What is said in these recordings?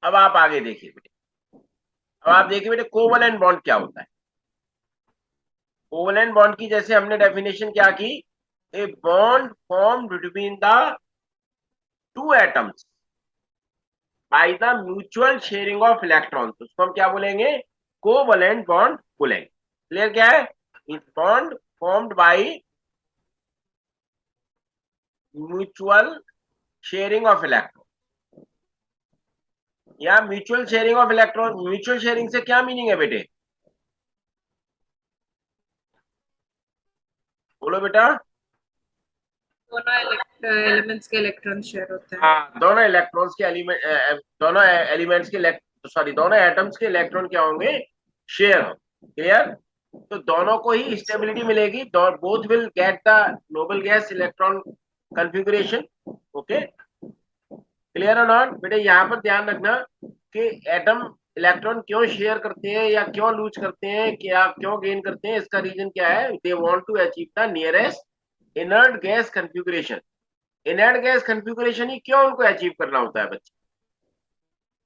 अब आप आगे देखिए बेटे, अब आप देखिए बेटे कोवलेंट बॉन्ड क्या होता है। कोवलेंट बॉन्ड की जैसे हमने डेफिनेशन क्या की, a bond formed between the two atoms by the mutual sharing of electrons, उसको हम क्या बोलेंगे, कोवलेंट बॉन्ड बोलेंगे। क्लियर क्या है, इस bond formed by mutual sharing of electron, या mutual sharing of electron. Mutual sharing से क्या मीनिंग है बेटे, बोलो बेटा। दोनों एलिमेंट्स के इलेक्ट्रॉन शेयर होते हैं। हाँ, दोनों इलेक्ट्रॉन्स के एलिमेंट, दोनों एलिमेंट्स के सॉरी दोनों एटम्स के इलेक्ट्रॉन क्या होंगे, शेयर हो। क्लियर, तो दोनों को ही स्टेबिलिटी मिलेगी, both will get the noble gas electron configuration. Okay, clear और नॉट बेटे। यहाँ पर ध्यान रखना कि एटम इलेक्ट्रॉन क्यों शेयर करते हैं या क्यों लूज करते हैं, क्या क्यों गेन करते हैं, इसका रीजन क्या है, they want to achieve the nearest inert gas configuration. Inert gas configuration ही क्यों उनको अचीव करना होता है बच्चे,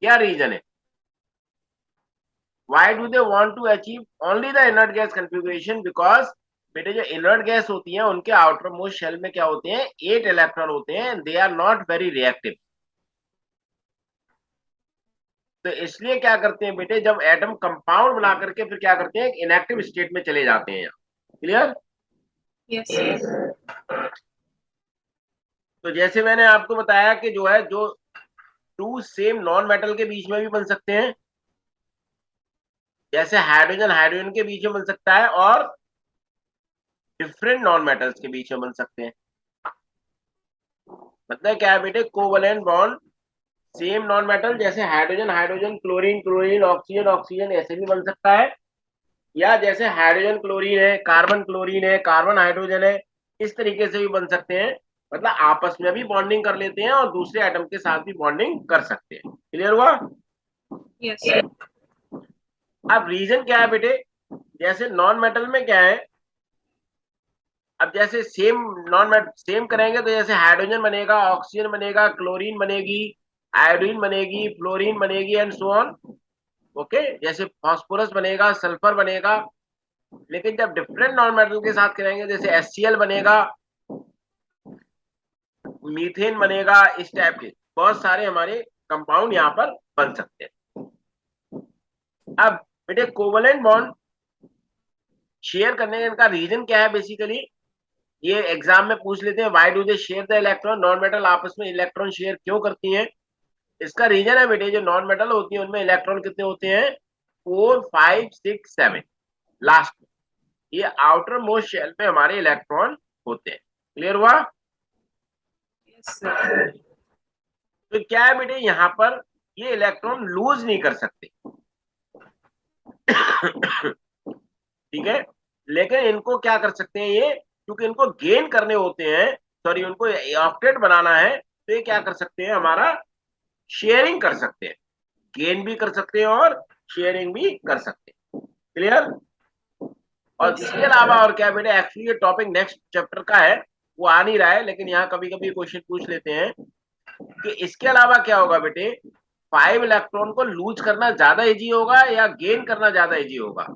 क्या रीजन है, why do they want to achieve only the inert gas configuration? Because बेटे जो इनर्ट गैस होती हैं उनके आउटर मोस्ट शेल में क्या होते हैं, 8 इलेक्ट्रॉन होते हैं, they are not very reactive. तो इसलिए क्या करते हैं बेटे, जब एटम कंपाउंड बना करके फिर क्या करते हैं, इनएक्टिव स्टेट में चले जाते हैं। Clear, yes sir. तो जैसे मैंने आपको बताया कि जो है, जो टू सेम नॉन मेटल के बीच में भी बन सकते हैं, जैसे हाइड्रोजन हाइड्रोजन के बीच में बन सकता है, और डिफरेंट नॉन मेटल्स के बीच में बन सकते हैं। मतलब क्या है बेटे, covalent bond same non metal जैसे hydrogen hydrogen, chlorine chlorine, oxygen oxygen, ऐसे भी बन सकता है, या जैसे हाइड्रोजन क्लोरीन है, कार्बन क्लोरीन है, कार्बन हाइड्रोजन है, इस तरीके से भी बन सकते हैं। मतलब आपस में भी बॉन्डिंग कर लेते हैं और दूसरे एटम के साथ भी बॉन्डिंग कर सकते हैं। क्लियर हुआ। Yes sir. अब रीजन क्या है बेटे, जैसे नॉन मेटल में क्या है, अब जैसे सेम नॉन मेटल सेम करेंगे तो जैसे हाइड्रोजन बनेगा, ऑक्सीजन बनेगा, क्लोरीन बनेगी, आयोडीन बनेगी, फ्लोरीन बनेगी, एंड सो ऑन। ओके, जैसे फास्फोरस बनेगा, सल्फर बनेगा। लेकिन जब डिफरेंट नॉन मेटल के साथ करेंगे, जैसे HCl बनेगा, मीथेन बनेगा, इस टाइप के बहुत सारे हमारे कंपाउंड यहाँ पर बन सकते हैं। अब बेटे कोवलेंट बॉन्ड शेयर करने का रीजन क्या है बेसिकली, ये एग्जाम में पूछ लेते हैं, why do they share the electron, non metal आपस में इलेक्ट्रॉन शेयर क्यों करती हैं। इसका रीजन है बेटे, जो नॉन मेटल होती है उनमें इलेक्ट्रॉन कितने होते हैं, 4 5 6 7 लास्ट में, ये आउटर मोस्ट शेल में हमारे इलेक्ट्रॉन होते हैं। क्लियर हुआ। Yes sir. तो क्या है बेटे, यहाँ पर ये इलेक्ट्रॉन लूज नहीं कर सकते। ठीक है, लेकिन इनको क्या कर सकते हैं ये, क्योंकि इनको गेन करने होते हैं, सॉरी उनको ऑक्टेट बनाना है, तो ये क्या कर सकते हैं, हमारा शेयरिंग कर सकते हैं, गेन भी कर सकते हैं और शेयरिंग भी कर सकते हैं। क्लियर। और यस इसके सर। अलावा और क्या बेटे, एक्चुअली ये टॉपिक नेक्स्ट चैप्टर का है, वो आ नहीं रहा है, लेकिन यहाँ कभी कभी क्वेश्चन पूछ लेते हैं कि इसके अलावा क्या होगा बेटे, 5 इलेक्ट्रॉन को लूज करना ज्यादा इजी होगा या गेन करना ज्यादा इजी होगा।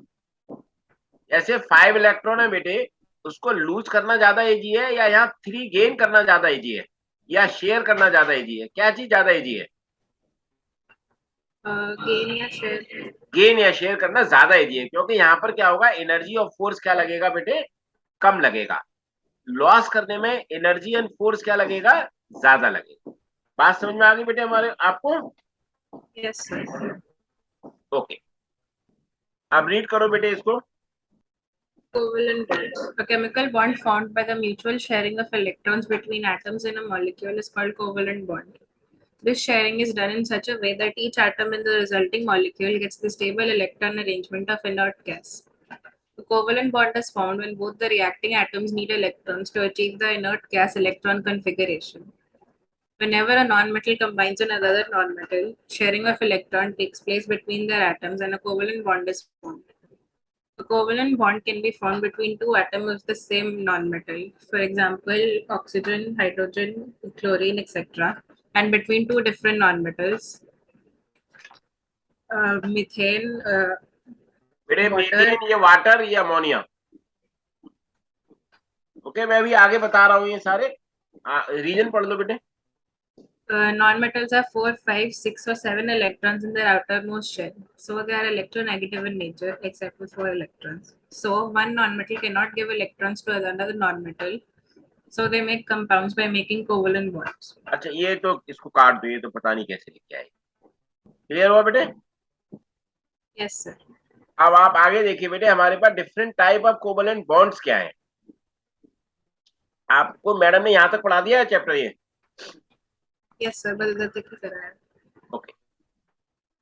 ऐसे 5 इलेक्ट्रॉन है बेटे, उसको लूज करना ज्यादा इजी है, या यहाँ 3 गेन करना ज्यादा इजी है, या शेयर करना ज्यादा इजी है, क्या चीज ज्यादा इजी है, गेन या शेयर। गेन या शेयर करना ज्यादा इजी है, क्योंकि यहाँ पर क्या होगा, एनर्जी और फोर्स क्या लगेगा बेटे, कम लगेगा। लॉस करने में एनर्जी एंड फोर्स क्या लगेगा, ज्यादा लगेगा। बात समझ में आ गई बेटे हमारे आपको। Yes sir. ओके, अब रीड करो बेटे इसको। Covalent bonds. A chemical bond formed by the mutual sharing of electrons between atoms in a molecule is called covalent bond. This sharing is done in such a way that each atom in the resulting molecule gets the stable electron arrangement of inert gas. The covalent bond is formed when both the reacting atoms need electrons to achieve the inert gas electron configuration. Whenever a nonmetal combines with another nonmetal, sharing of electron takes place between their atoms and a covalent bond is formed. A covalent bond can be formed between two atoms of the same nonmetal, for example, oxygen, hydrogen, chlorine, etc., and between two different nonmetals. Methane, बेटे water. Methane, ये water, ये ammonia. Okay, मैं अभी आगे बता रहा हूँ ये सारे। रीजन पढ़ लो बेटे। Non-metals have 4, 5, 6, or 7 electrons in their outermost shell. So they are electronegative in nature, except for 4 electrons. So one non-metal cannot give electrons to another non-metal. So they make compounds by making covalent bonds. अच्छा, ये तो इसको काट दो, ये तो पता नहीं कैसे लिख के आए। क्लियर हुआ बेटे? Yes, sir. अब आप आगे देखिए बेटे, हमारे पास different type of covalent bonds क्या है। आपको मैडम ने यहां तक पढ़ा दिया है चैप्टर ये? Yes, sir. बलगते की तरह है. ओके,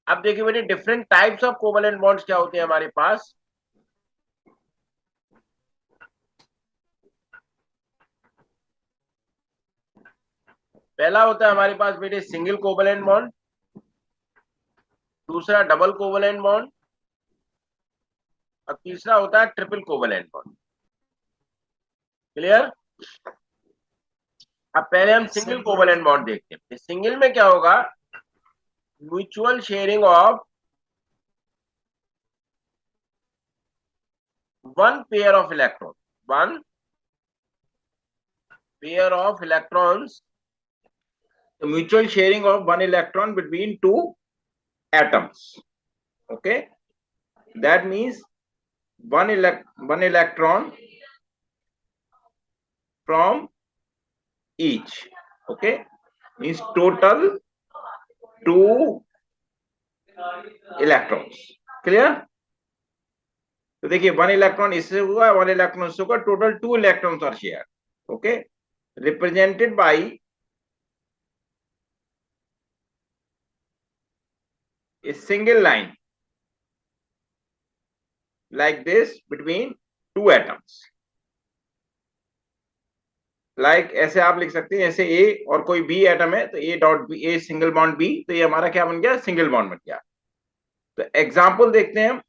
अब देखिए बेटे, different types of covalent bonds क्या होते हैं हमारे पास। पहला होता है हमारे पास बेटे सिंगल कोवलेंट बॉन्ड, दूसरा डबल कोवलेंट बॉन्ड, और तीसरा होता है ट्रिपल कोवलेंट बॉन्ड। क्लियर? अब पहले हम Yes, single sir. Covalent bond देखते हैं। सिंगल में क्या होगा? Mutual sharing of one pair of electron, one pair of electrons, mutual sharing of one electron between two atoms. Okay, that means one electron from each. Okay, means total two electrons. Clear? तो देखिए, one electron इससे हुआ, one electron से होगा, total two electrons are share. Okay, represented by a single line like this between two atoms. Like ऐसे आप लिख सकते हैं, जैसे ए और कोई बी एटम है, तो A dot B, A single bond B, तो ये हमारा क्या बन गया? सिंगल बॉन्ड बन गया। तो एग्जांपल देखते हैं हम।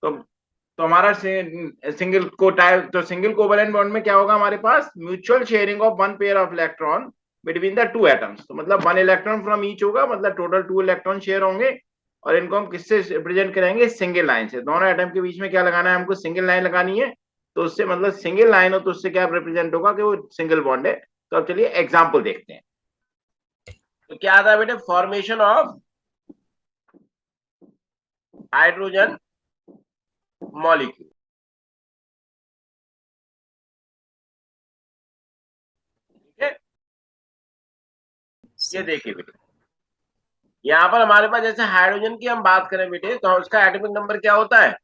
तो हमारा सिंगल को टाइप, तो सिंगल कोवलेंट बॉन्ड में क्या होगा हमारे पास? Mutual sharing of one pair of electron between the two atoms. तो मतलब वन इलेक्ट्रॉन फ्रॉम ईच होगा, मतलब टोटल टू इलेक्ट्रॉन शेयर होंगे। और इनको हम किससे रिप्रेजेंट करेंगे? सिंगल लाइन से। दोनों एटम के बीच में क्या लगाना है हमको? सिंगल लाइन लगानी है। तो उससे मतलब सिंगल लाइन हो तो उससे क्या रिप्रेजेंट होगा? कि वो सिंगल बॉन्ड है। तो अब चलिए एग्जाम्पल देखते हैं। तो क्या आता है बेटे? Formation of hydrogen molecule. ठीक है, ये देखिए बेटे, यहां पर हमारे पास जैसे हाइड्रोजन की हम बात करें बेटे, तो उसका एटॉमिक नंबर क्या होता है?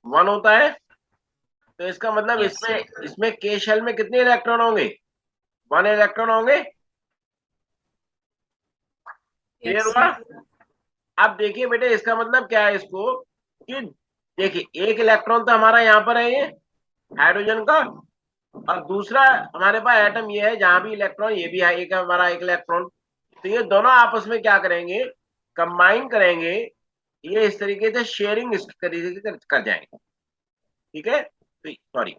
1 होता है। तो इसका मतलब Yes, इसमें sir. इसमें के शेल में कितने इलेक्ट्रॉन होंगे? 1 इलेक्ट्रॉन होंगे। क्लियर Yes, हुआ? sir. अब देखिए बेटे, इसका मतलब क्या है इसको, कि देखिए एक इलेक्ट्रॉन तो हमारा यहाँ पर है, ये हाइड्रोजन का, और दूसरा हमारे पास एटम ये है जहां भी इलेक्ट्रॉन, ये भी है एक हमारा एक इलेक्ट्रॉन। तो ये दोनों आपस में क्या करेंगे? कंबाइन करेंगे। ये इस तरीके से शेयरिंग इस तरीके से कर जाएंगे। ठीक है, तो सॉरी,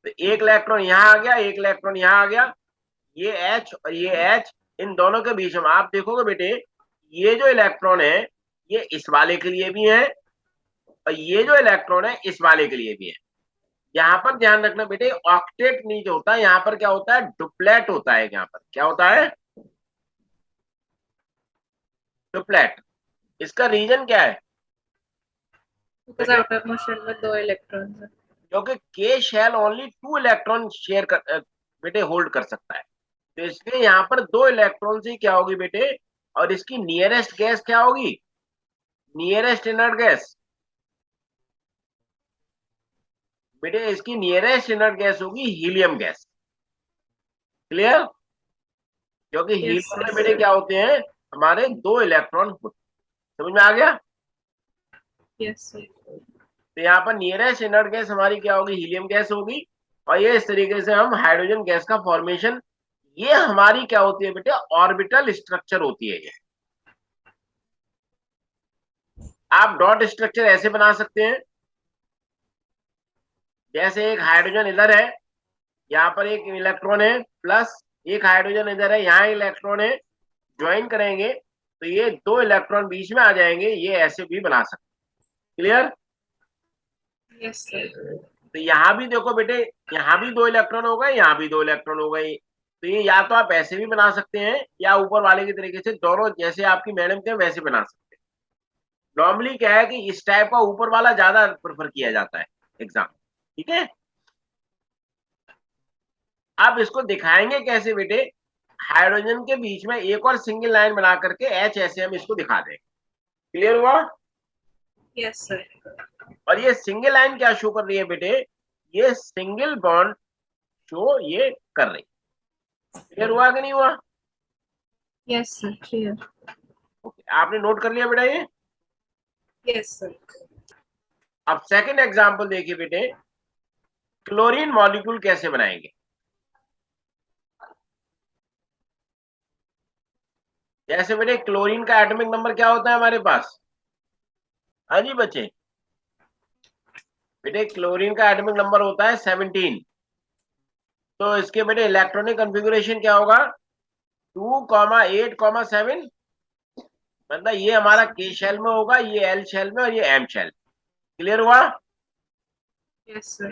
तो एक इलेक्ट्रॉन यहाँ आ गया, एक इलेक्ट्रॉन यहाँ आ गया, ये H और ये H, इन दोनों के बीच में आप देखोगे बेटे, ये जो इलेक्ट्रॉन है ये इस वाले के लिए भी है, और ये जो इलेक्ट्रॉन है इस वाले के लिए भी है। यहाँ पर ध्यान रखना बेटे, ऑक्टेट नहीं जो होता है, यहाँ पर क्या होता है? डुप्लेट होता है। यहाँ पर क्या होता है? डुप्लेट। इसका रीजन क्या है Because बेटे? outermost shell में 2 electrons है. क्योंकि के शेल ओनली 2 इलेक्ट्रॉन शेयर कर बेटे होल्ड कर सकता है। तो इसलिए यहाँ पर 2 इलेक्ट्रॉन ही क्या होगी बेटे? और इसकी नियरेस्ट गैस क्या होगी? नियरेस्ट इनर्ट गैस बेटे, इसकी नियरेस्ट इनर्ट गैस होगी हीलियम गैस। क्लियर? क्योंकि Yes, हीलियम sir. में बेटे क्या होते हैं? हमारे 2 इलेक्ट्रॉन होते हैं। समझ में आ गया? Yes, sir. तो यहाँ पर नियरेस्ट इनर्ट गैस हमारी क्या होगी? हीलियम गैस होगी। और ये इस तरीके से हम हाइड्रोजन गैस का फॉर्मेशन, ये हमारी क्या होती है बेटे? ऑर्बिटल स्ट्रक्चर होती है ये। आप डॉट स्ट्रक्चर ऐसे बना सकते हैं, जैसे एक हाइड्रोजन इधर है, यहाँ पर एक इलेक्ट्रॉन है प्लस एक हाइड्रोजन इधर है, यहाँ इलेक्ट्रॉन है, ज्वाइन करेंगे तो ये दो इलेक्ट्रॉन बीच में आ जाएंगे, ये ऐसे भी बना सकते। क्लियर? Yes, sir. तो यहाँ भी देखो बेटे, यहाँ भी दो इलेक्ट्रॉन हो गए, यहाँ भी दो इलेक्ट्रॉन हो गए। तो ये या तो आप ऐसे भी बना सकते हैं या ऊपर वाले के तरीके से, दोनों जैसे आपकी मैडम के वैसे बना सकते हैं। नॉर्मली क्या है कि इस टाइप का ऊपर वाला ज्यादा प्रेफर किया जाता है एग्जाम। ठीक है, अब इसको दिखाएंगे कैसे बेटे, हाइड्रोजन के बीच में एक और सिंगल लाइन बना करके एच ऐसे हम इसको दिखा देंगे। क्लियर हुआ? Yes, sir. और ये सिंगल लाइन क्या शो कर रही है बेटे, ये सिंगल बॉन्ड शो ये कर रही। क्लियर हुआ कि नहीं हुआ? Yes, sir. Clear. ओके, आपने नोट कर लिया बेटा ये? Yes, sir. अब सेकंड एग्जांपल देखिए बेटे, क्लोरीन मॉलिक्यूल कैसे बनाएंगे। जैसे बेटे क्लोरीन का एटॉमिक नंबर क्या होता है हमारे पास? हाँ जी बच्चे, बेटे क्लोरीन का एटॉमिक नंबर होता है 17। तो इसके बेटे इलेक्ट्रॉनिक कॉन्फ़िगरेशन क्या होगा? 2,8,7। मतलब ये हमारा के शेल में होगा, ये एल शेल में और ये एम शेल। क्लियर हुआ? Yes, sir.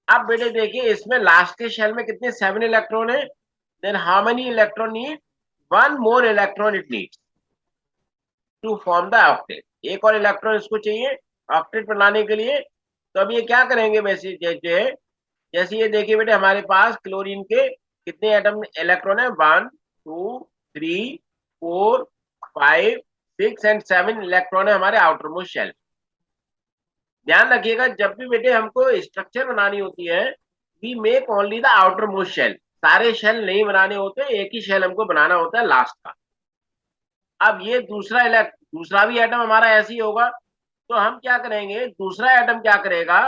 अब बेटे देखिए इसमें लास्ट के शेल में कितने 7 इलेक्ट्रॉन है, then how many electron need, one more electron it needs to form the octet. एक और इलेक्ट्रॉन इसको चाहिए ऑक्टेट बनाने के लिए। तो अब ये क्या करेंगे वैसे, जैसे जैसे ये देखिए बेटे हमारे पास क्लोरीन के कितने एटम इलेक्ट्रॉन है, 1, 2, 3, 4, 5, 6 एंड 7 इलेक्ट्रॉन है हमारे आउटर मोस्ट शेल। ध्यान रखिएगा जब भी बेटे हमको स्ट्रक्चर बनानी होती है, we make only the outer most shell, सारे शेल नहीं बनाने होते, एक ही शेल हमको बनाना होता है लास्ट का। अब ये दूसरा भी एटम हमारा ऐसे ही होगा, तो हम क्या करेंगे, दूसरा एटम क्या करेगा,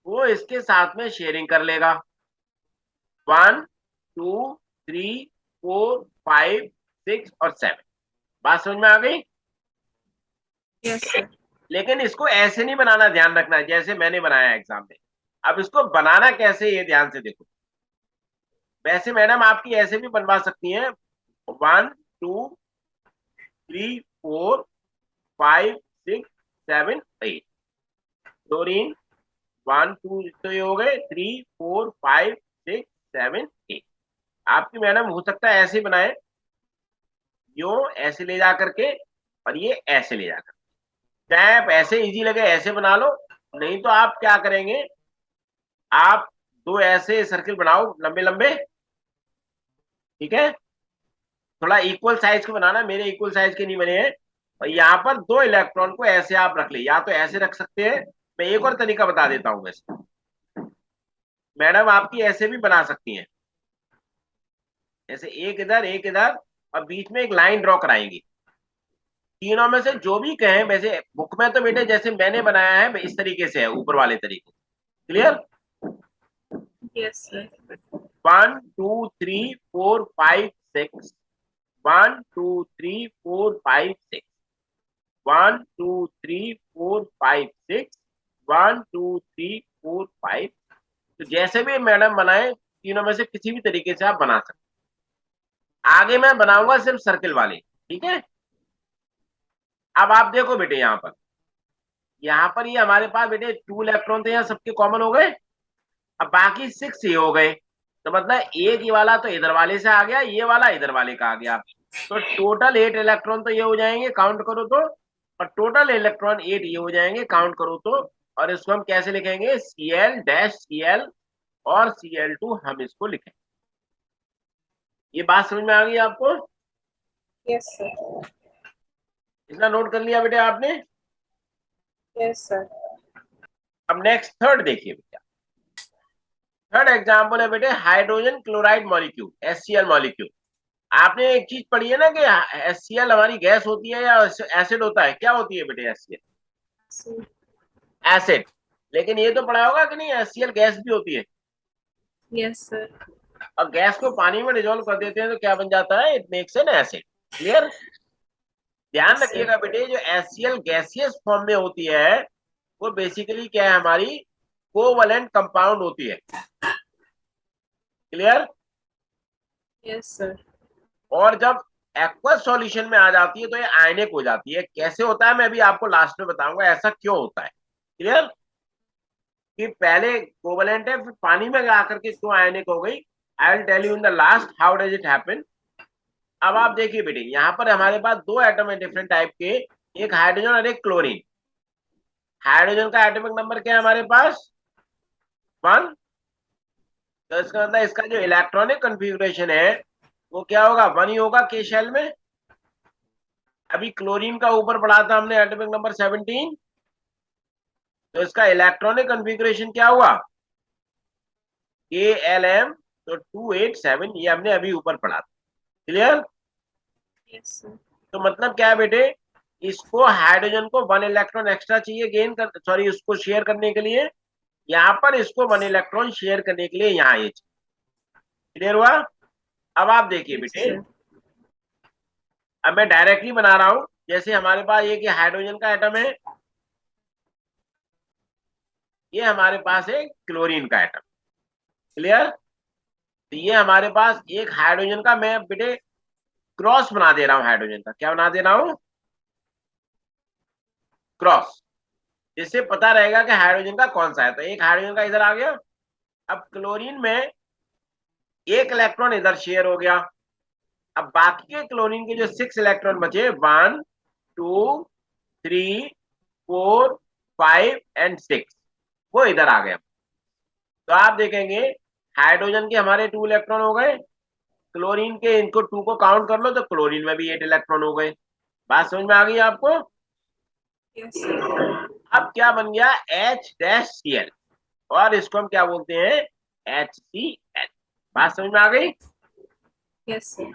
वो इसके साथ में शेयरिंग कर लेगा। 1, 2, 3, 4, 5, 6 और 7। बात समझ में आ गई? Yes, sir. लेकिन इसको ऐसे नहीं बनाना, ध्यान रखना जैसे मैंने बनाया एग्जाम में। अब इसको बनाना कैसे ये ध्यान से देखो। वैसे मैडम आपकी ऐसे भी बनवा सकती हैं, 1, 2, 3, 4, 5, 6, 7, 8। क्लोरीन 1, 2 तो ये हो गए, 3, 4, 5, 6, 7, 8। आपकी मैडम हो सकता है ऐसे बनाए, यो ऐसे ले जा करके और ये ऐसे ले जाकर, चाहे आप ऐसे इजी लगे ऐसे बना लो, नहीं तो आप क्या करेंगे, आप दो ऐसे सर्किल बनाओ लंबे लंबे। ठीक है, थोड़ा इक्वल साइज के बनाना, मेरे इक्वल साइज के नहीं बने हैं। और यहाँ पर दो इलेक्ट्रॉन को ऐसे आप रख ले, या तो ऐसे रख सकते हैं, मैं एक और तरीका बता देता हूं वैसे, मैडम आपकी ऐसे भी बना सकती हैं, ऐसे एक इधर और बीच में एक लाइन ड्रॉ कराएंगी। तीनों में से जो भी कहें, वैसे बुक में तो बेटे जैसे मैंने बनाया है इस तरीके से है, ऊपर वाले तरीके। क्लियर? Yes, sir. 1, 2, 3, 4, 5, 6, 1, 2, 3, 4, 5, 6, 1, 2, 3, 4, 5, 6, 1, 2, 3, 4, 5। तो जैसे भी मैडम बनाए, तीनों में से किसी भी तरीके से आप बना सकते। आगे मैं बनाऊंगा सिर्फ सर्किल वाले। ठीक है, अब आप देखो बेटे यहाँ पर ये हमारे पास बेटे 2 इलेक्ट्रॉन थे, यहाँ सबके कॉमन हो गए। अब बाकी 6 ये हो गए, तो मतलब एक ये वाला तो इधर वाले से आ गया, ये वाला इधर वाले का आ गया। तो टोटल 8 इलेक्ट्रॉन तो ये हो जाएंगे, काउंट करो तो। और टोटल इलेक्ट्रॉन 8 ये हो जाएंगे, काउंट करो तो। और इसको हम कैसे लिखेंगे, Cl-Cl और Cl2 हम इसको लिखेंगे। ये बात समझ में आ गई आपको? Yes, sir. इतना नोट कर लिया बेटे आपने? Yes, sir. अब नेक्स्ट थर्ड देखिए बेटा, थर्ड एग्जांपल है बेटे hydrogen chloride molecule, HCl molecule. आपने एक चीज पढ़ी है ना कि HCl हमारी गैस होती है या एसिड होता है, क्या होती है बेटे HCl? So, acid. लेकिन ये तो पढ़ा होगा कि नहीं, HCl गैस भी होती है। yes, sir. और गैस को पानी में डिजोल्व कर देते हैं तो क्या बन जाता है, it makes an acid. Clear? ध्यान Yes, sir. रखिएगा बेटे, जो HCl गैसियस फॉर्म में होती है, वो बेसिकली क्या है, हमारी कोवलेंट कंपाउंड होती है। क्लियर? Yes, sir. और जब एक्वस सॉल्यूशन में आ जाती है तो ये आयनिक हो जाती है। कैसे होता है मैं अभी आपको लास्ट में बताऊंगा ऐसा क्यों होता है। क्लियर? कि पहले कोवलेंट है फिर पानी में आकर के क्यों आयनिक हो गई, I will tell you in the last how does it happen. अब आप देखिए बेटे, यहाँ पर हमारे पास दो एटम है डिफरेंट टाइप के, एक हाइड्रोजन और एक क्लोरीन। हाइड्रोजन का एटॉमिक नंबर क्या है हमारे पास, 1। तो इसका मतलब इसका जो इलेक्ट्रॉनिक कन्फिग्रेशन है वो क्या होगा, 1 ही होगा के शेल में। अभी क्लोरीन का ऊपर पढ़ा था हमने एटॉमिक नंबर 17, तो इसका इलेक्ट्रॉनिक कन्फिग्रेशन क्या हुआ, के एल एम, तो 287, ये हमने अभी ऊपर पढ़ा था। क्लियर? Yes, sir. तो मतलब क्या है बेटे, इसको हाइड्रोजन को 1 इलेक्ट्रॉन एक्स्ट्रा चाहिए गेन कर, सॉरी उसको शेयर करने के लिए, यहाँ पर इसको 1 इलेक्ट्रॉन शेयर करने के लिए यहाँ ये चाहिए। क्लियर हुआ? अब आप देखिए Yes, बेटे, sir. अब मैं डायरेक्टली बना रहा हूं, जैसे हमारे पास एक हाइड्रोजन का एटम है, ये हमारे पास है क्लोरीन का एटम। क्लियर? तो ये हमारे पास एक हाइड्रोजन का मैं बेटे क्रॉस बना दे रहा हूं, हाइड्रोजन का क्या बना दे रहा हूं, क्रॉस, जिससे पता रहेगा कि हाइड्रोजन का कौन सा है। तो एक हाइड्रोजन का इधर आ गया। अब क्लोरीन में एक इलेक्ट्रॉन इधर शेयर हो गया। अब बाकी के क्लोरीन के जो 6 इलेक्ट्रॉन बचे, 1 2 3 4 5 एंड 6, वो इधर आ गए। तो आप देखेंगे हाइड्रोजन के हमारे 2 इलेक्ट्रॉन हो गए, क्लोरीन के इनको 2 को काउंट कर लो तो क्लोरीन में भी 8 इलेक्ट्रॉन हो गए। बात समझ में आ गई आपको? Yes, sir. अब क्या बन गया, H-Cl, और इसको हम क्या बोलते हैं, HCl। बात समझ में आ गई? Yes, sir.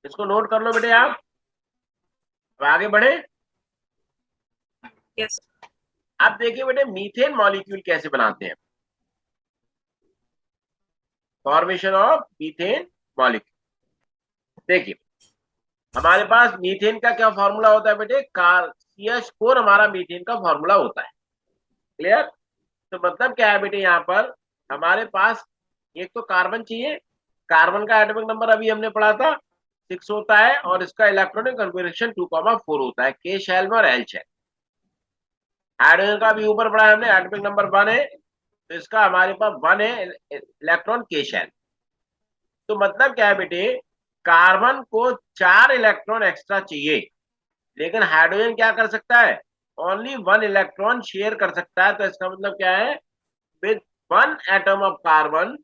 इसको नोट कर लो बेटे आप। अब आगे बढ़े। Yes. अब देखिए बेटे मीथेन मॉलिक्यूल कैसे बनाते हैं, फॉर्मेशन ऑफ मीथेन मॉलिक्यूल। देखिए हमारे पास मीथेन का क्या फॉर्मूला होता है बेटे, CH4 हमारा मीथेन का फॉर्मूला होता है। क्लियर? तो मतलब क्या है बेटे, यहाँ पर हमारे पास एक तो कार्बन चाहिए, कार्बन का एटॉमिक नंबर अभी हमने पढ़ा था 6 होता है, और इसका इलेक्ट्रॉनिक कन्फिग्रेशन 2,4 होता है, के शेल में और एल शेल। हाइड्रोजन का भी ऊपर पढ़ा है हमने, एटॉमिक नंबर 1 है, तो इसका हमारे पास 1 है इलेक्ट्रॉन के शेल। तो मतलब क्या है बेटे, कार्बन को 4 इलेक्ट्रॉन एक्स्ट्रा चाहिए, लेकिन हाइड्रोजन क्या कर सकता है, ओनली 1 इलेक्ट्रॉन शेयर कर सकता है। तो इसका मतलब क्या है, with 1 atom of carbon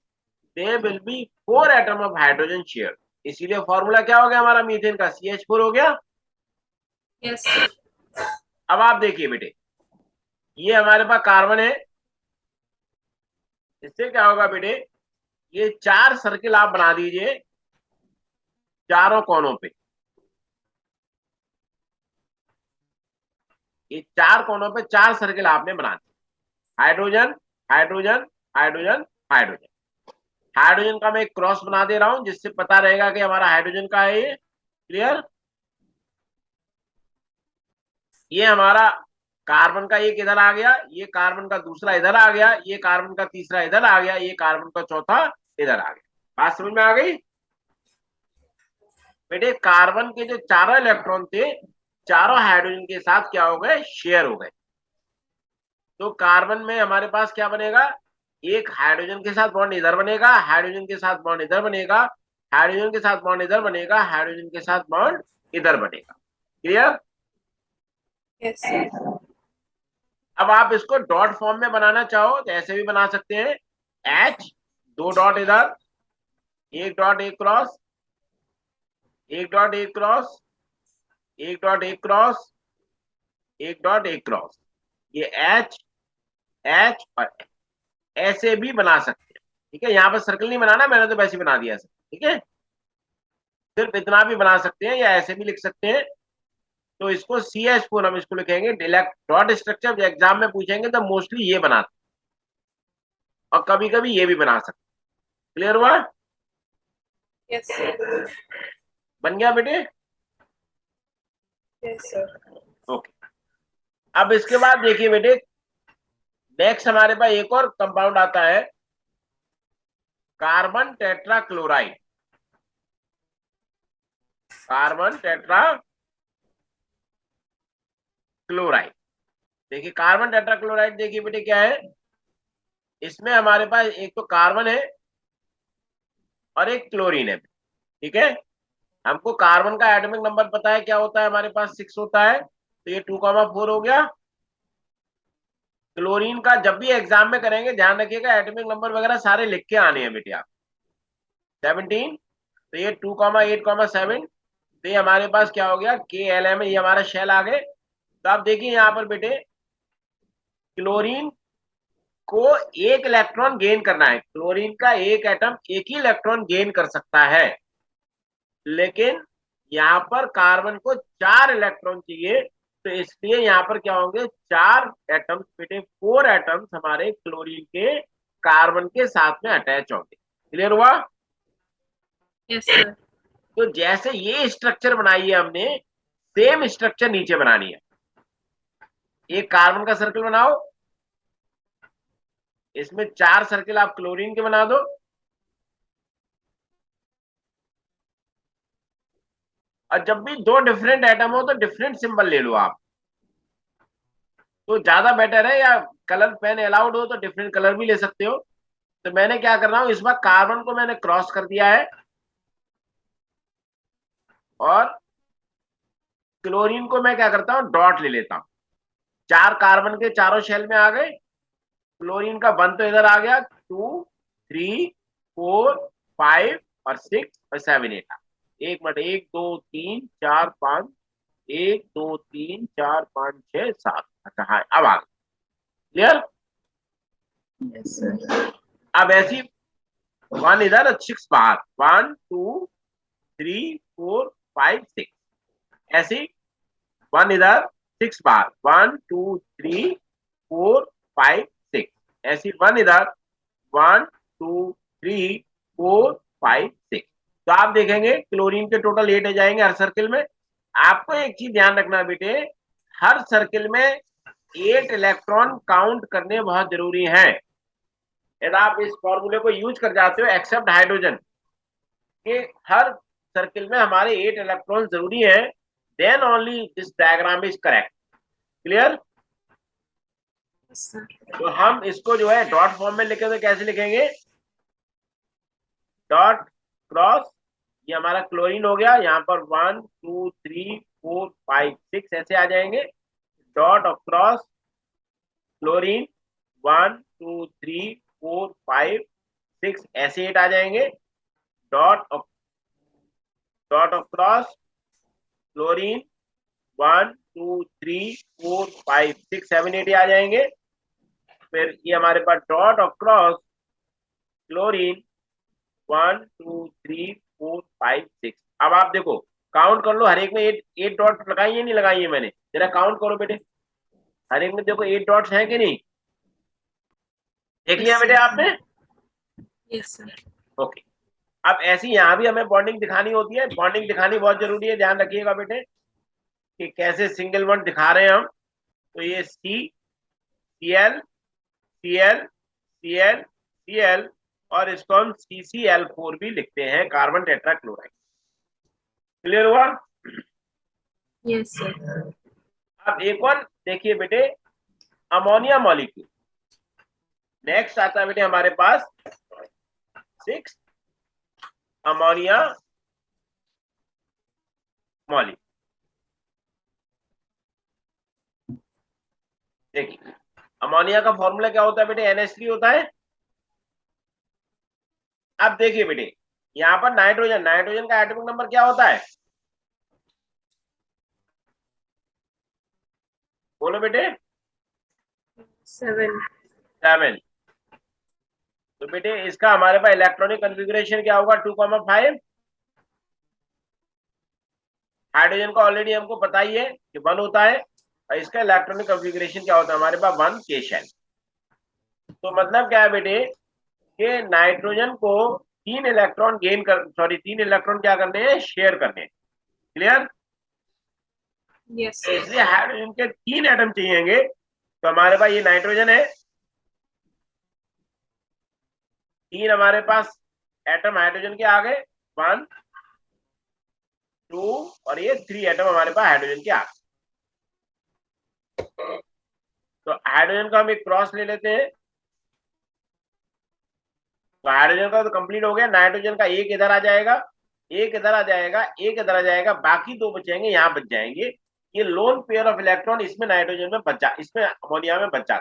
there will be 4 atom of hydrogen share. इसीलिए फॉर्मूला क्या हो गया हमारा मीथेन का, CH4 हो गया। Yes, sir. अब आप देखिए बेटे, ये हमारे पास कार्बन है, इससे क्या होगा बेटे, ये 4 सर्किल आप बना दीजिए चारों कोनों पे, ये 4 कोनों पे 4 सर्किल आपने बना दिए, hydrogen hydrogen hydrogen hydrogen. Hydrogen का मैं एक क्रॉस बना दे रहा हूं जिससे पता रहेगा कि हमारा हाइड्रोजन का है ये। क्लियर? ये हमारा कार्बन का एक इधर आ गया, ये कार्बन का दूसरा इधर आ गया, ये कार्बन का तीसरा इधर आ गया, ये कार्बन का चौथा इधर आ गया। बात समझ में आ गई बेटे? कार्बन के जो चारों इलेक्ट्रॉन थे, चारों हाइड्रोजन के साथ क्या हो गए, शेयर हो गए। तो कार्बन में हमारे पास क्या बनेगा, एक हाइड्रोजन के साथ बॉन्ड इधर बनेगा, हाइड्रोजन के साथ बॉन्ड इधर बनेगा, हाइड्रोजन के साथ बॉन्ड इधर बनेगा, हाइड्रोजन के साथ बॉन्ड इधर बनेगा। क्लियर? Yes, sir. अब आप इसको डॉट फॉर्म में बनाना चाहो तो ऐसे भी बना सकते हैं, H, 2 डॉट इधर, एक डॉट एक क्रॉस, एक डॉट एक क्रॉस, एक डॉट एक क्रॉस, एक डॉट एक क्रॉस, ये H H और H, ऐसे भी बना सकते हैं। ठीक है, यहाँ पर सर्कल नहीं बनाना, मैंने तो वैसे ही बना दिया। ठीक है, सिर्फ इतना भी बना सकते हैं या ऐसे भी लिख सकते हैं। तो इसको CH4 हम इसको लिखेंगे, डॉट स्ट्रक्चर एग्जाम में पूछेंगे तो मोस्टली ये बनाते हैं, और कभी कभी ये भी बना सकते हैं। क्लियर हुआ? Yes, sir. बन गया बेटे? Yes, sir. ओके। अब इसके बाद देखिए बेटे, नेक्स्ट हमारे पास एक और कंपाउंड आता है, carbon tetra chloride, carbon tetra chloride. देखिए कार्बन टेट्रा क्लोराइड देखिए बेटे क्या है, इसमें हमारे पास एक तो कार्बन है और एक क्लोरीन है, ठीक है। हमको कार्बन का एटॉमिक नंबर पता है क्या होता है, हमारे पास 6 होता है, तो ये 2,4 हो गया। क्लोरीन का जब भी एग्जाम में करेंगे ध्यान रखिएगा एटॉमिक नंबर वगैरह सारे लिख के आने हैं बेटे आप। 17, तो ये 2,8,7, तो ये हमारे पास क्या हो गया KLM, ये हमारा शेल आ गए। तो आप देखिए यहाँ पर बेटे क्लोरीन को एक इलेक्ट्रॉन गेन करना है, क्लोरीन का एक एटम एक ही इलेक्ट्रॉन गेन कर सकता है, लेकिन यहाँ पर कार्बन को 4 इलेक्ट्रॉन चाहिए, तो इसलिए यहाँ पर क्या होंगे 4 एटम्स बेटे, 4 एटम्स हमारे क्लोरीन के कार्बन के साथ में अटैच होंगे। क्लियर हुआ? Yes, sir. तो जैसे ये स्ट्रक्चर बनाई है हमने, सेम स्ट्रक्चर नीचे बनानी है। एक कार्बन का सर्कल बनाओ, इसमें 4 सर्कल आप क्लोरीन के बना दो, और जब भी 2 डिफरेंट एटम हो तो डिफरेंट सिंबल ले लो आप, तो ज्यादा बेटर है। या कलर पेन अलाउड हो तो डिफरेंट कलर भी ले सकते हो। तो मैंने क्या कर रहा हूं, इस बार कार्बन को मैंने क्रॉस कर दिया है और क्लोरीन को मैं क्या करता हूं डॉट ले लेता हूं। 4 कार्बन के चारों शेल में आ गए, क्लोरीन का 1 तो इधर आ गया, 2, 3, 4, 5 और 6 और 7, 8। एक मिनट, 1 2 3 4 5, 1 2 3 4 5 6 7। अच्छा हाँ अब आ गया। क्लियर? Yes, sir. अब ऐसी 1 इधर 6 बाहर, 1 2 3 4 5 6, ऐसी 1 इधर 6 बाहर, 1 2 3 4 5 6, ऐसी 1 इधर 1 2 3 4 5 6। तो आप देखेंगे क्लोरीन के टोटल 8 हो जाएंगे हर सर्किल में। आपको एक चीज ध्यान रखना बेटे, हर सर्किल में 8 इलेक्ट्रॉन काउंट करने बहुत जरूरी है। यदि आप इस फॉर्मूले को यूज कर जाते हो एक्सेप्ट हाइड्रोजन के हर सर्किल में हमारे 8 इलेक्ट्रॉन जरूरी है, then only this diagram is correct. Clear? Yes, sir. तो हम इसको जो है डॉट फॉर्म में लिखे तो कैसे लिखेंगे, डॉट क्रॉस, ये हमारा क्लोरीन हो गया, यहाँ पर 1 2 3 4 5 6 ऐसे आ जाएंगे, डॉट और क्रॉस क्लोरीन 1 2 3 4 5 6 ऐसे 8 आ जाएंगे, डॉट और क्रॉस क्लोरीन 1 2 3 4 5 6 7 8 आ जाएंगे। फिर ये हमारे पास डॉट और क्रॉस क्लोरीन 1 2 3 4 5 6। अब आप देखो काउंट कर लो, हर एक में 8 डॉट लगाई है नहीं लगाई है मैंने, जरा काउंट करो बेटे, हर एक में देखो 8 डॉट्स हैं कि नहीं, देख Yes, लिया बेटे sir. आपने? Yes, sir. ओके। अब ऐसी यहाँ भी हमें बॉन्डिंग दिखानी होती है, बॉन्डिंग दिखानी बहुत जरूरी है, ध्यान रखिएगा बेटे कि कैसे सिंगल बॉन्ड दिखा रहे हैं हम। तो ये CCl और इसको हम CCl4 भी लिखते हैं, कार्बन टेट्रा क्लोराइड। क्लियर हुआ? Yes, sir. अब एक और देखिए बेटे, अमोनिया मॉलिक्यूल नेक्स्ट आता है बेटे हमारे पास 6 अमोनिया मॉलिक्यूल। देखिए अमोनिया का फॉर्मूला क्या होता है बेटे, NH3 होता है। अब देखिए बेटे यहाँ पर नाइट्रोजन, नाइट्रोजन का एटॉमिक नंबर क्या होता है, बोलो बेटे? 7. 7। तो बेटे इसका हमारे पास इलेक्ट्रॉनिक कॉन्फ़िगरेशन क्या होगा, 2,5। हाइड्रोजन का ऑलरेडी हमको पता ही है कि 1 होता है, और इसका इलेक्ट्रॉनिक कॉन्फ़िगरेशन क्या होता है हमारे पास 1k शेल। तो मतलब क्या है बेटे कि नाइट्रोजन को 3 इलेक्ट्रॉन गेन कर, सॉरी 3 इलेक्ट्रॉन क्या करने हैं, शेयर करने हैं। क्लियर? Yes, तो sir. इसलिए हाइड्रोजन के 3 एटम चाहिएंगे। तो हमारे पास ये नाइट्रोजन है, 3 हमारे पास एटम हाइड्रोजन के आ गए, 1 2 और ये 3 एटम हमारे पास हाइड्रोजन के आ गए। तो हाइड्रोजन का हम एक क्रॉस ले लेते हैं। तो हाइड्रोजन का तो कंप्लीट हो गया, नाइट्रोजन का एक इधर आ जाएगा, एक इधर आ जाएगा, एक इधर आ जाएगा, बाकी दो बचेंगे, यहाँ बच जाएंगे। ये लोन पेयर ऑफ इलेक्ट्रॉन इसमें नाइट्रोजन में बचा, इसमें अमोनिया में बचा।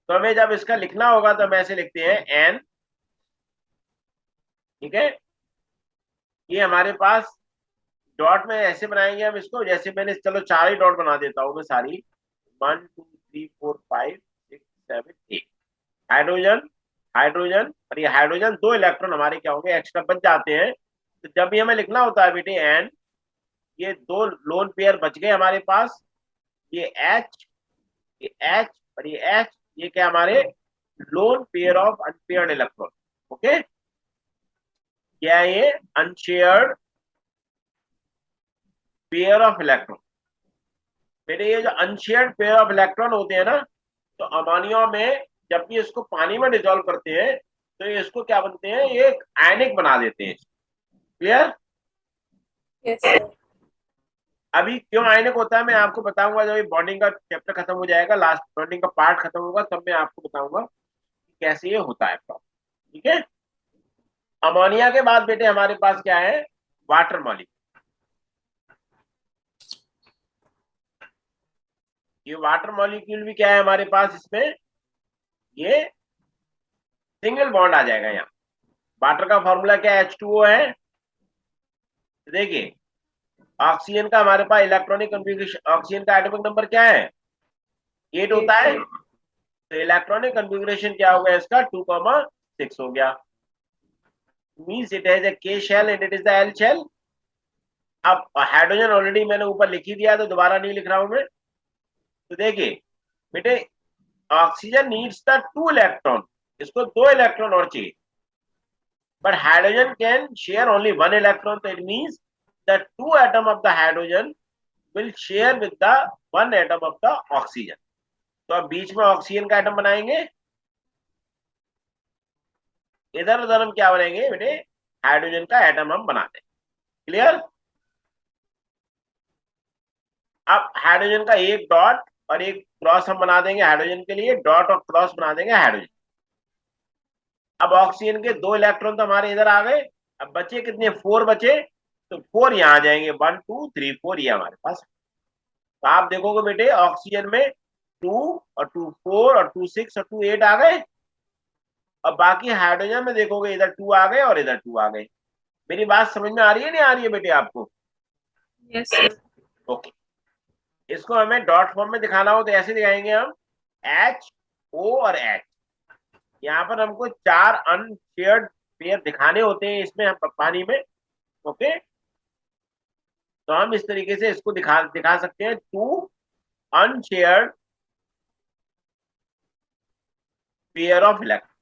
तो हमें जब इसका लिखना होगा तो हम ऐसे लिखते हैं एन, ठीक है। ये हमारे पास डॉट में ऐसे बनाएंगे हम इसको, जैसे मैंने, चलो 4 ही डॉट बना देता हूं मैं सारी, 1 2 3 4 5 6 7 8। हाइड्रोजन, हाइड्रोजन और ये हाइड्रोजन, 2 इलेक्ट्रॉन हमारे क्या होंगे, एक्स्ट्रा बच जाते हैं। तो जब भी हमें लिखना होता है बेटे एन, ये 2 लोन पेयर बच गए हमारे पास, ये एच, ये एच और ये एच, ये क्या हमारे lone pair of unpaired electron. Okay, क्या है ये, अनशेयर्ड पेयर ऑफ इलेक्ट्रॉन। बेटे ये जो अनशेयर्ड पेयर ऑफ इलेक्ट्रॉन होते हैं ना, तो अमोनिया में जब भी इसको पानी में डिसॉल्व करते हैं तो ये इसको क्या बनते हैं, ये आयनिक बना देते हैं। क्लियर? Yes, sir. अभी क्यों आयनिक होता है मैं आपको बताऊंगा, जब ये बॉन्डिंग का चैप्टर खत्म हो जाएगा, लास्ट बॉन्डिंग का पार्ट खत्म होगा, तब मैं आपको बताऊंगा कि कैसे ये होता है प्रॉब्लम। ठीक है, अमोनिया के बाद बेटे हमारे पास क्या है, वाटर मॉलिक्यूल। ये वाटर मॉलिक्यूल भी क्या है हमारे पास, इसमें ये सिंगल बॉन्ड आ जाएगा। यहाँ वाटर का फॉर्मूला क्या है, H2O है। देखिए ऑक्सीजन का हमारे पास इलेक्ट्रॉनिक कन्फिग्रेशन, ऑक्सीजन का एटॉमिक नंबर क्या है, 8 होता है। तो इलेक्ट्रॉनिक कन्फिग्रेशन क्या हो गया इसका, 2,6 हो गया। Means it has a K shell and it is the L shell. अब हाइड्रोजन ऑलरेडी मैंने ऊपर लिख ही दिया, तो दोबारा नहीं लिख रहा हूं मैं। तो देखिए बेटे, ऑक्सीजन नीड्स द 2 इलेक्ट्रॉन, इसको 2 इलेक्ट्रॉन और चाहिए, but hydrogen can share only 1 electron, so it means the 2 atom of the hydrogen will share with the 1 atom of the oxygen। तो अब बीच में ऑक्सीजन का एटम बनाएंगे, इधर उधर हम क्या बनाएंगे बेटे, हाइड्रोजन का एटम हम बनाते हैं। क्लियर? अब हाइड्रोजन का एक डॉट और एक क्रॉस हम बना देंगे, हाइड्रोजन के लिए डॉट और क्रॉस बना देंगे हाइड्रोजन। अब ऑक्सीजन के 2 इलेक्ट्रॉन तो हमारे इधर आ गए, अब बचे कितने, 4 बचे। तो 4 यहाँ आ जाएंगे, 1 2 3 4, ये हमारे पास। तो आप देखोगे बेटे ऑक्सीजन में 2 और 2 4 और 2 6 और 2 8 आ गए, और बाकी हाइड्रोजन में देखोगे इधर 2 आ गए और इधर 2 आ गए। मेरी बात समझ में आ रही है नहीं आ रही है बेटे आपको? Yes, sir. ओके, इसको हमें डॉट फॉर्म में दिखाना हो तो ऐसे दिखाएंगे हम, एच ओ और एच। यहाँ पर हमको 4 अनशेयर्ड पेयर दिखाने होते हैं इसमें, हम पानी में। ओके, तो हम इस तरीके से इसको दिखा सकते हैं, 2 अनशेयर्ड पेयर ऑफ इलेक्ट्रॉन।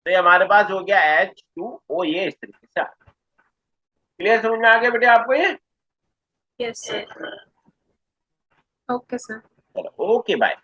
तो ये हमारे पास हो गया H2O, ये इस तरीके से। क्लियर, समझ में आ गया बेटे आपको ये? Yes, sir. Okay, sir. Okay bye.